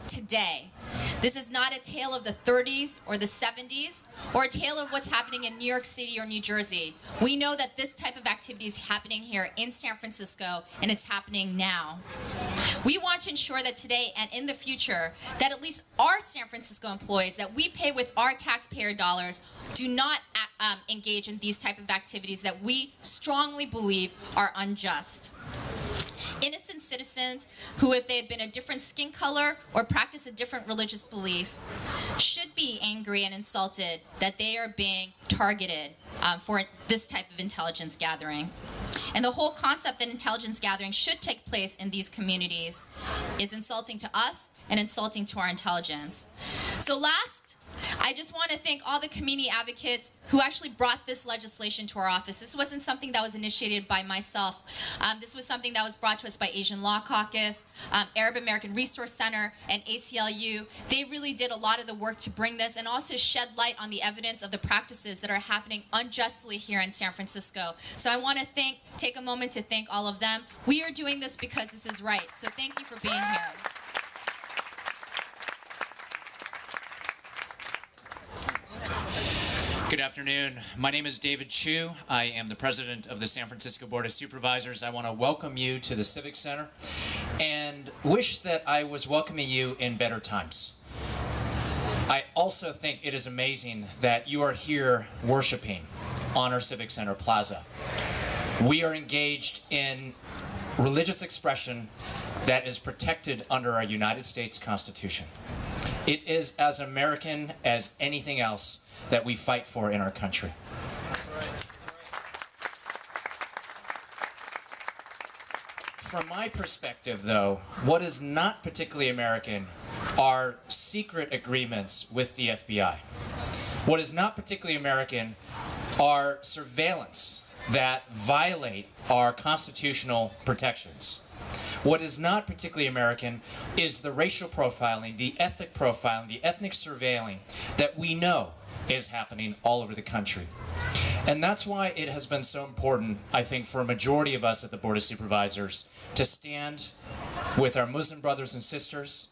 Today. This is not a tale of the 30s or the 70s or a tale of what's happening in New York City or New Jersey. We know that this type of activity is happening here in San Francisco, and it's happening now. We want to ensure that today and in the future that at least our San Francisco employees that we pay with our taxpayer dollars do not engage in these type of activities that we strongly believe are unjust. Innocent citizens who, if they had been a different skin color or practice a different religious belief, should be angry and insulted that they are being targeted for this type of intelligence gathering. And the whole concept that intelligence gathering should take place in these communities is insulting to us and insulting to our intelligence. So last, I just want to thank all the community advocates who actually brought this legislation to our office. This wasn't something that was initiated by myself. This was something that was brought to us by Asian Law Caucus, Arab American Resource Center, and ACLU. They really did a lot of the work to bring this and also shed light on the evidence of the practices that are happening unjustly here in San Francisco. So I want to take a moment to thank all of them. We are doing this because this is right. So thank you for being here. Good afternoon. My name is David Chiu. I am the president of the San Francisco Board of Supervisors. I want to welcome you to the Civic Center and wish that I was welcoming you in better times. I also think it is amazing that you are here worshiping on our Civic Center Plaza. We are engaged in religious expression that is protected under our United States Constitution. It is as American as anything else that we fight for in our country. From my perspective, though, what is not particularly American are secret agreements with the FBI. What is not particularly American are surveillance that violate our constitutional protections. What is not particularly American is the racial profiling, the ethnic profiling, the ethnic surveilling that we know is happening all over the country. And that's why it has been so important, I think, for a majority of us at the Board of Supervisors to stand with our Muslim brothers and sisters,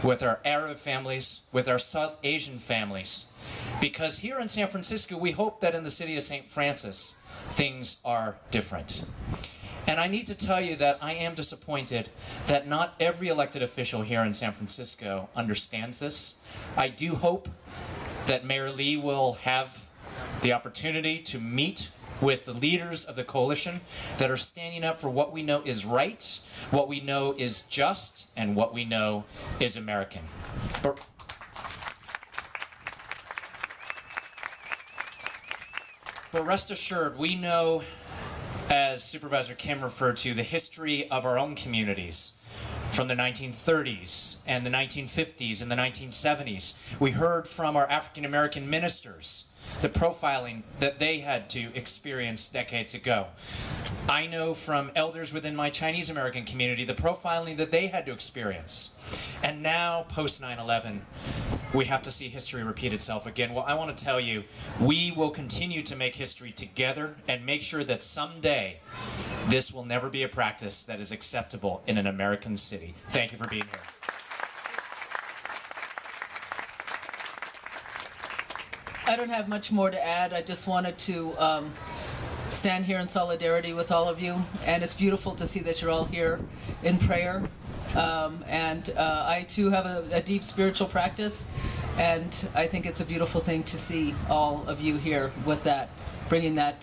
with our Arab families, with our South Asian families. Because here in San Francisco, we hope that in the city of St. Francis, things are different. And I need to tell you that I am disappointed that not every elected official here in San Francisco understands this. I do hope that Mayor Lee will have the opportunity to meet with the leaders of the coalition that are standing up for what we know is right, what we know is just, and what we know is American. But rest assured, we know, as Supervisor Kim referred to, the history of our own communities from the 1930s and the 1950s and the 1970s. We heard from our African American ministers the profiling that they had to experience decades ago. I know from elders within my Chinese American community the profiling that they had to experience. And now, post 9/11, we have to see history repeat itself again. Well, I want to tell you, we will continue to make history together and make sure that someday this will never be a practice that is acceptable in an American city. Thank you for being here. I don't have much more to add. I just wanted to stand here in solidarity with all of you, and it's beautiful to see that you're all here in prayer. I too have a deep spiritual practice, and I think it's a beautiful thing to see all of you here with that, bringing that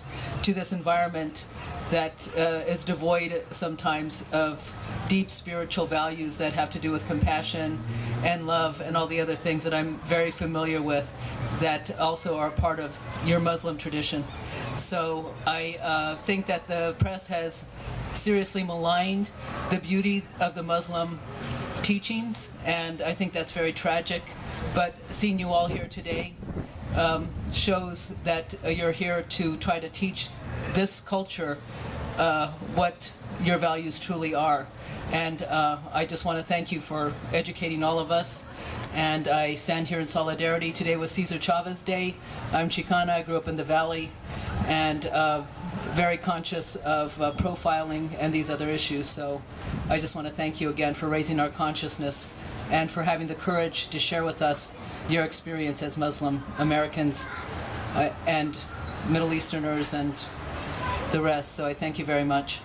to this environment that is devoid sometimes of deep spiritual values that have to do with compassion and love and all the other things that I'm very familiar with that also are part of your Muslim tradition. So I think that the press has seriously maligned the beauty of the Muslim teachings, and I think that's very tragic. But seeing you all here today shows that you're here to try to teach this culture what your values truly are. And I just want to thank you for educating all of us. And I stand here in solidarity. Today was Cesar Chavez Day. I'm Chicana. I grew up in the Valley, and very conscious of profiling and these other issues. So I just want to thank you again for raising our consciousness and for having the courage to share with us your experience as Muslim Americans and Middle Easterners and the rest. So I thank you very much.